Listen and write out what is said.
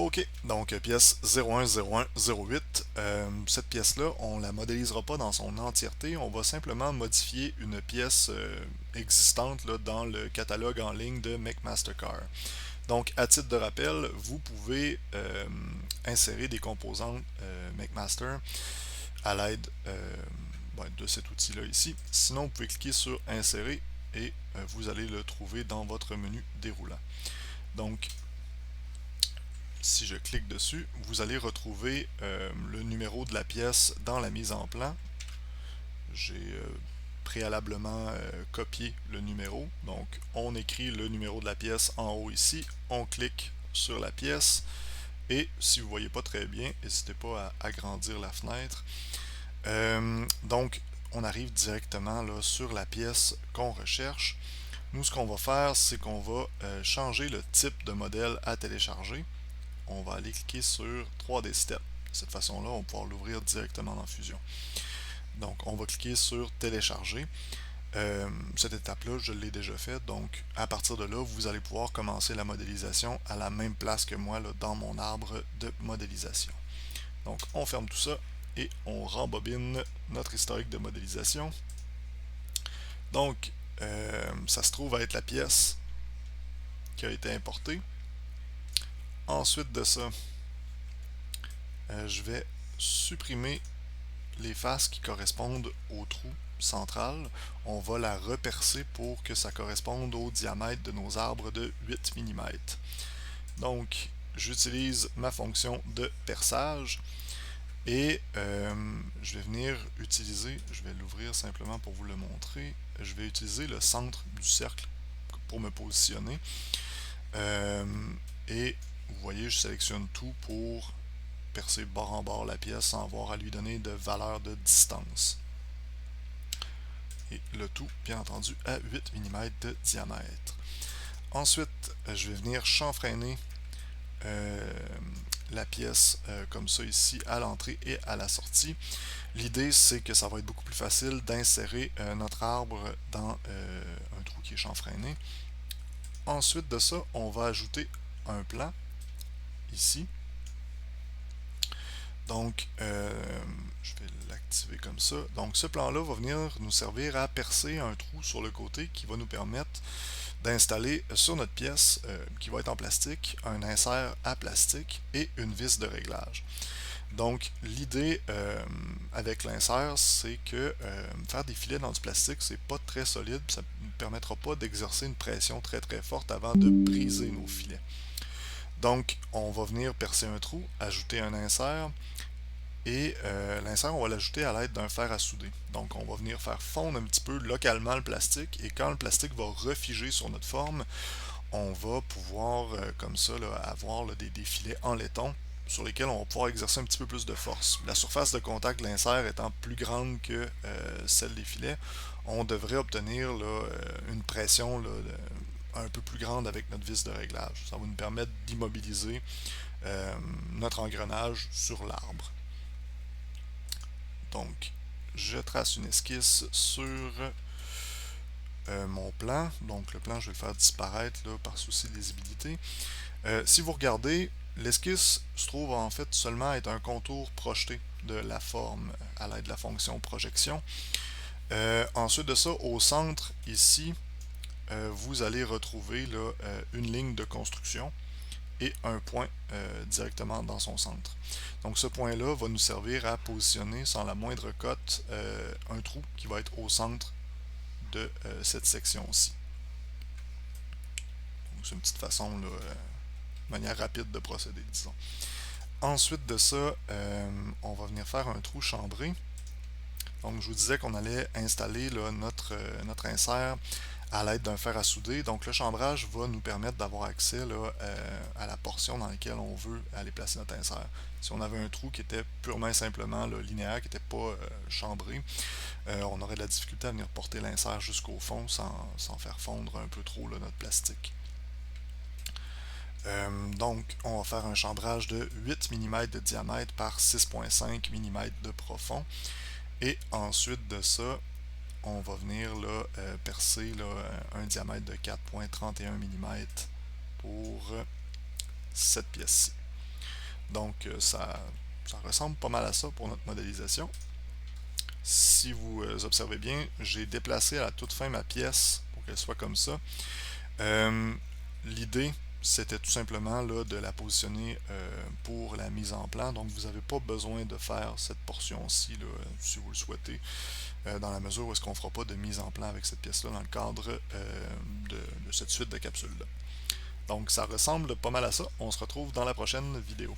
Ok, donc pièce 010108. Cette pièce-là, on la modélisera pas dans son entièreté, on va simplement modifier une pièce existante là, dans le catalogue en ligne de Make Mastercar. Donc, à titre de rappel, vous pouvez insérer des composantes MakeMaster à l'aide de cet outil-là ici. Sinon, vous pouvez cliquer sur Insérer et vous allez le trouver dans votre menu déroulant. Donc, si je clique dessus, vous allez retrouver le numéro de la pièce dans la mise en plan. J'ai préalablement copié le numéro. Donc, on écrit le numéro de la pièce en haut ici. On clique sur la pièce. Et si vous ne voyez pas très bien, n'hésitez pas à agrandir la fenêtre. Donc, on arrive directement là, sur la pièce qu'on recherche. Nous, ce qu'on va faire, c'est qu'on va changer le type de modèle à télécharger. On va aller cliquer sur 3D Step. De cette façon-là, on va pouvoir l'ouvrir directement dans Fusion. Donc, on va cliquer sur Télécharger. Cette étape-là, je l'ai déjà faite. Donc, à partir de là, vous allez pouvoir commencer la modélisation à la même place que moi là, dans mon arbre de modélisation. Donc, on ferme tout ça et on rembobine notre historique de modélisation. Donc, ça se trouve à être la pièce qui a été importée. Ensuite de ça, je vais supprimer les faces qui correspondent au trou central. On va la repercer pour que ça corresponde au diamètre de nos arbres de 8 mm. Donc, j'utilise ma fonction de perçage et je vais venir utiliser, je vais l'ouvrir simplement pour vous le montrer, je vais utiliser le centre du cercle pour me positionner. Et vous voyez, je sélectionne tout pour percer bord en bord la pièce sans avoir à lui donner de valeur de distance. Et le tout, bien entendu, à 8 mm de diamètre. Ensuite, je vais venir chanfreiner la pièce comme ça ici à l'entrée et à la sortie. L'idée, c'est que ça va être beaucoup plus facile d'insérer notre arbre dans un trou qui est chanfreiné. Ensuite de ça, on va ajouter un plan ici. Donc, je vais l'activer comme ça. Donc, ce plan-là va venir nous servir à percer un trou sur le côté qui va nous permettre d'installer sur notre pièce qui va être en plastique un insert à plastique et une vis de réglage. Donc, l'idée avec l'insert, c'est que faire des filets dans du plastique, c'est pas très solide, ça ne nous permettra pas d'exercer une pression très très forte avant de briser nos filets. Donc, on va venir percer un trou, ajouter un insert, et l'insert, on va l'ajouter à l'aide d'un fer à souder. Donc, on va venir faire fondre un petit peu localement le plastique, et quand le plastique va refiger sur notre forme, on va pouvoir, comme ça, là, avoir là, des filets en laiton sur lesquels on va pouvoir exercer un petit peu plus de force. La surface de contact de l'insert étant plus grande que celle des filets, on devrait obtenir là, une pression là, un peu plus grande avec notre vis de réglage. Ça va nous permettre d'immobiliser notre engrenage sur l'arbre. Donc, je trace une esquisse sur mon plan. Donc, le plan, je vais le faire disparaître là, par souci de lisibilité. Si vous regardez, l'esquisse se trouve en fait seulement être un contour projeté de la forme à l'aide de la fonction projection. Ensuite de ça, au centre, ici, vous allez retrouver là, une ligne de construction et un point directement dans son centre. Donc ce point-là va nous servir à positionner sans la moindre cote un trou qui va être au centre de cette section-ci. Donc c'est une petite façon, là, manière rapide de procéder, disons. Ensuite de ça, on va venir faire un trou chambré. Donc je vous disais qu'on allait installer là, notre insert à l'aide d'un fer à souder. Donc le chambrage va nous permettre d'avoir accès là, à la portion dans laquelle on veut aller placer notre insert. Si on avait un trou qui était purement et simplement là, linéaire, qui n'était pas chambré, on aurait de la difficulté à venir porter l'insert jusqu'au fond sans faire fondre un peu trop là, notre plastique. Donc on va faire un chambrage de 8 mm de diamètre par 6,5 mm de profond. Et ensuite de ça, on va venir là, percer là, un diamètre de 4,31 mm pour cette pièce-ci. Donc ça ressemble pas mal à ça pour notre modélisation. Si vous observez bien, j'ai déplacé à la toute fin ma pièce pour qu'elle soit comme ça. L'idée, c'était tout simplement là, de la positionner pour la mise en plan. Donc vous n'avez pas besoin de faire cette portion-ci si vous le souhaitez, dans la mesure où est-ce qu'on ne fera pas de mise en plan avec cette pièce-là dans le cadre de cette suite de capsules-là. Donc ça ressemble pas mal à ça. On se retrouve dans la prochaine vidéo.